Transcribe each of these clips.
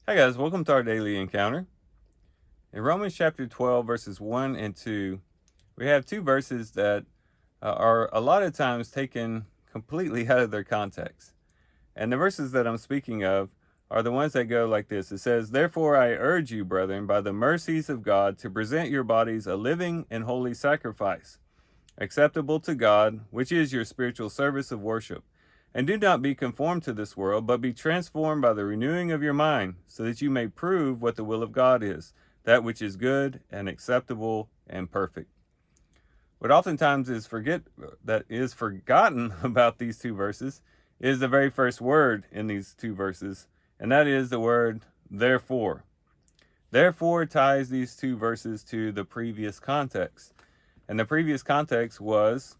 Hi guys, welcome to our daily encounter. In Romans chapter 12, verses 1 and 2, we have two verses that are a lot of times taken completely out of their context. And the verses that I'm speaking of are the ones that go like this. It says, "Therefore I urge you, brethren, by the mercies of God, to present your bodies a living and holy sacrifice, acceptable to God, which is your spiritual service of worship. And do not be conformed to this world, but be transformed by the renewing of your mind, so that you may prove what the will of God is, that which is good and acceptable and perfect." What oftentimes is forgotten about these two verses is the very first word in these two verses, and that is the word therefore. Therefore ties these two verses to the previous context. And the previous context was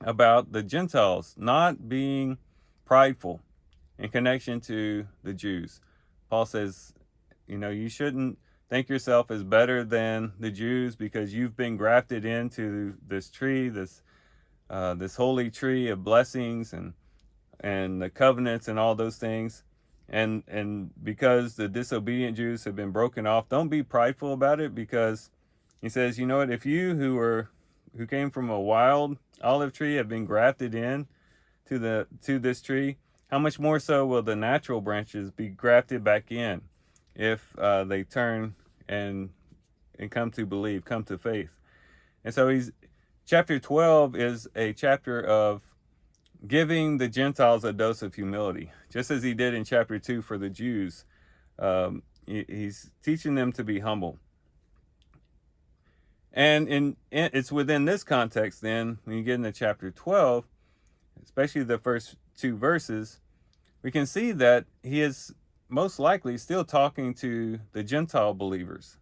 about the Gentiles not being prideful in connection to the Jews. Paul says, you shouldn't think yourself as better than the Jews because you've been grafted into this tree, this holy tree of blessings and the covenants and all those things. And because the disobedient Jews have been broken off, don't be prideful about it, because he says, you know what, if you who came from a wild olive tree have been grafted in to this tree, how much more so will the natural branches be grafted back in if they turn and come to believe, come to faith. And so chapter 12 is a chapter of giving the Gentiles a dose of humility, just as he did in chapter 2 for the Jews. He's teaching them to be humble. And it's within this context, then, when you get into chapter 12, especially the first two verses, we can see that he is most likely still talking to the Gentile believers.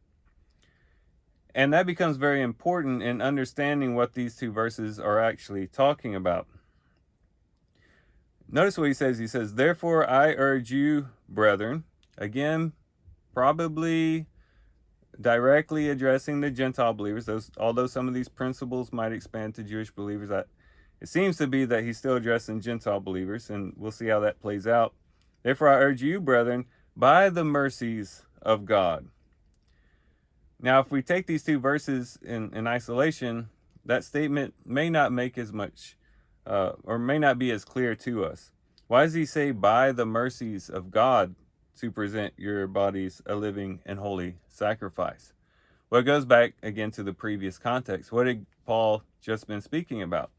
And that becomes very important in understanding what these two verses are actually talking about. Notice what he says. He says, "Therefore I urge you, brethren," again, probably directly addressing the Gentile believers. Although some of these principles might expand to Jewish believers, it seems to be that he's still addressing Gentile believers, and we'll see how that plays out. "Therefore I urge you, brethren, by the mercies of God." Now, if we take these two verses in isolation, that statement may not make as much, or may not be as clear to us. Why does he say, by the mercies of God, to present your bodies a living and holy sacrifice? Well, it goes back again to the previous context. What had Paul just been speaking about?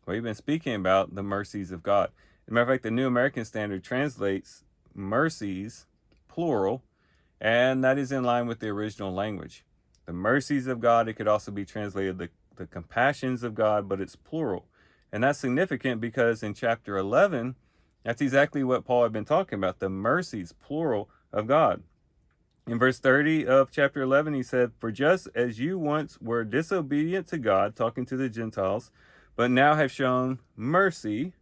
Well, he's been speaking about the mercies of God. As a matter of fact, the New American Standard translates mercies, plural, and that is in line with the original language. The mercies of God, it could also be translated the compassions of God, but it's plural. And that's significant because in chapter 11, that's exactly what Paul had been talking about, the mercies, plural, of God. In verse 30 of chapter 11, he said, "For just as you once were disobedient to God," talking to the Gentiles, "but now have shown mercy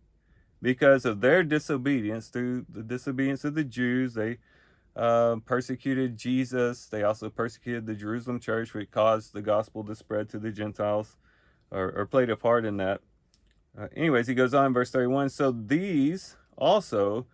because of their disobedience," through the disobedience of the Jews. They persecuted Jesus. They also persecuted the Jerusalem church, which caused the gospel to spread to the Gentiles, or played a part in that. Anyways, he goes on in verse 31, "So these also,"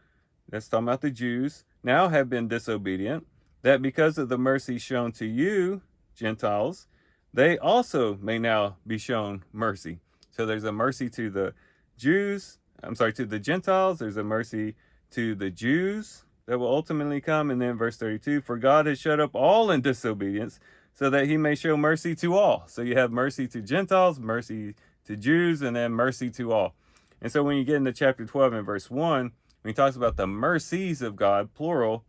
that's talking about the Jews, "now have been disobedient, that because of the mercy shown to you, Gentiles, they also may now be shown mercy." So there's a mercy to the to the Gentiles. There's a mercy to the Jews that will ultimately come. And then verse 32, "For God has shut up all in disobedience, so that he may show mercy to all." So you have mercy to Gentiles, mercy to Jews, and then mercy to all. And so when you get into chapter 12 and verse 1, when he talks about the mercies of God, plural,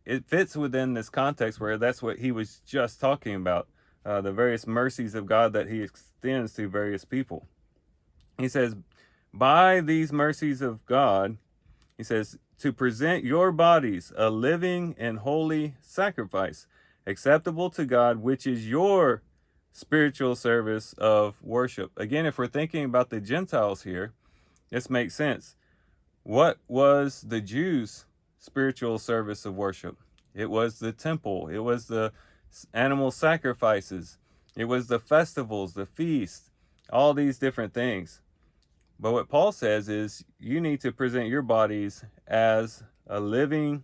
it fits within this context where that's what he was just talking about, the various mercies of God that he extends to various people. He says, by these mercies of God, he says, to present your bodies a living and holy sacrifice, acceptable to God, which is your spiritual service of worship. Again, if we're thinking about the Gentiles here, this makes sense. What was the Jews' spiritual service of worship? It was the temple. It was the animal sacrifices. It was the festivals, the feasts, all these different things. But what Paul says is you need to present your bodies as a living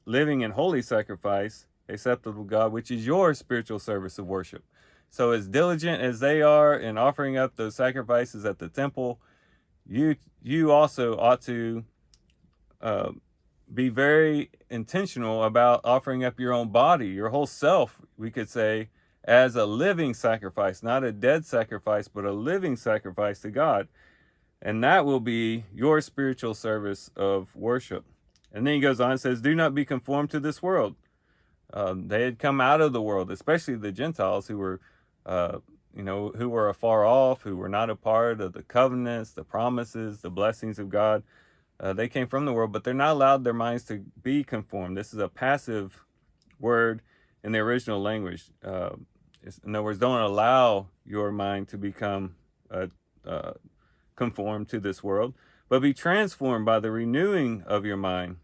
living and holy sacrifice, acceptable to God, which is your spiritual service of worship. So as diligent as they are in offering up those sacrifices at the temple, you also ought to be very intentional about offering up your own body, your whole self, we could say, as a living sacrifice, not a dead sacrifice, but a living sacrifice to God. And that will be your spiritual service of worship. And then he goes on and says, do not be conformed to this world. They had come out of the world, especially the Gentiles who were, who were afar off, who were not a part of the covenants, the promises, the blessings of God. They came from the world, but they're not allowed their minds to be conformed. This is a passive word in the original language. In other words, don't allow your mind to become conformed to this world, but be transformed by the renewing of your mind.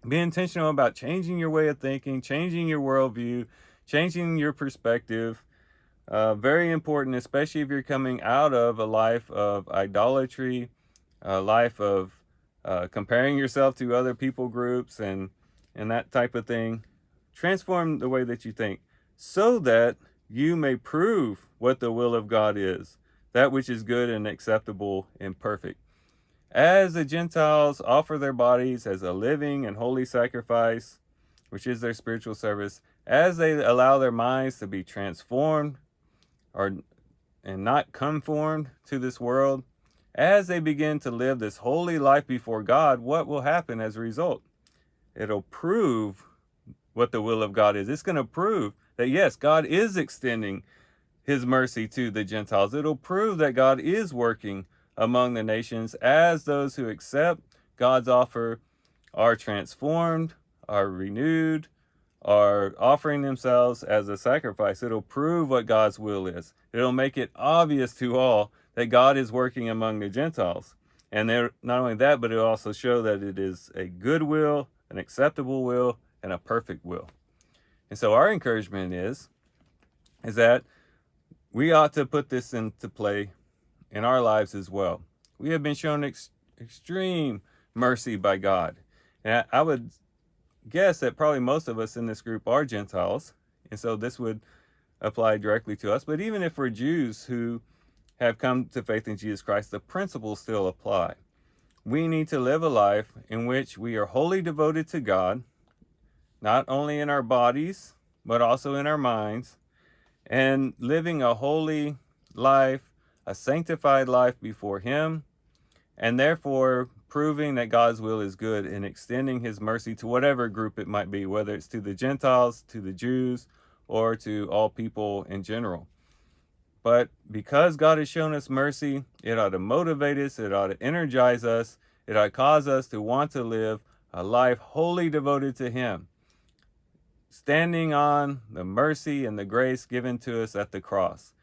Be intentional about changing your way of thinking, changing your worldview, changing your perspective. Very important, especially if you're coming out of a life of idolatry, a life of comparing yourself to other people groups and that type of thing. Transform the way that you think so that you may prove what the will of God is, that which is good and acceptable and perfect. As the Gentiles offer their bodies as a living and holy sacrifice, which is their spiritual service, as they allow their minds to be transformed and not conformed to this world, as they begin to live this holy life before God, what will happen as a result? It'll prove what the will of God is. It's going to prove that, yes, God is extending his mercy to the Gentiles. It'll prove that God is working among the nations as those who accept God's offer are transformed, are renewed, are offering themselves as a sacrifice. It'll prove what God's will is. It'll make it obvious to all that God is working among the Gentiles. And not only that, but it'll also show that it is a good will, an acceptable will, and a perfect will. And so our encouragement is that we ought to put this into play in our lives as well. We have been shown extreme mercy by God. And I would guess that probably most of us in this group are Gentiles. And so this would apply directly to us. But even if we're Jews who have come to faith in Jesus Christ, the principles still apply. We need to live a life in which we are wholly devoted to God, not only in our bodies, but also in our minds, and living a holy life, a sanctified life before him, and therefore proving that God's will is good and extending his mercy to whatever group it might be, whether it's to the Gentiles, to the Jews, or to all people in general. But because God has shown us mercy, it ought to motivate us, it ought to energize us, it ought to cause us to want to live a life wholly devoted to him, standing on the mercy and the grace given to us at the cross,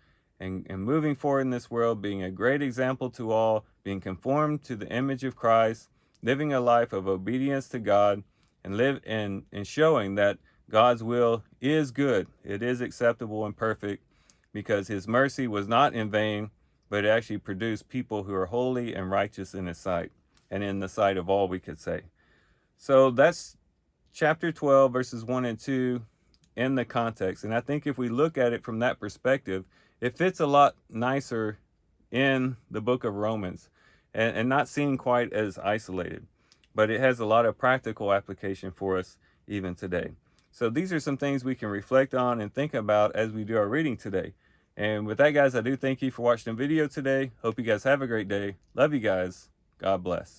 and moving forward in this world, being a great example to all, being conformed to the image of Christ, living a life of obedience to God, and showing that God's will is good, it is acceptable and perfect, because his mercy was not in vain, but it actually produced people who are holy and righteous in his sight, and in the sight of all, we could say. So that's chapter 12, verses 1 and 2 in the context. And I think if we look at it from that perspective, it fits a lot nicer in the book of Romans, and not seen quite as isolated. But it has a lot of practical application for us even today. So these are some things we can reflect on and think about as we do our reading today. And with that, guys, I do thank you for watching the video today. Hope you guys have a great day. Love you guys. God bless.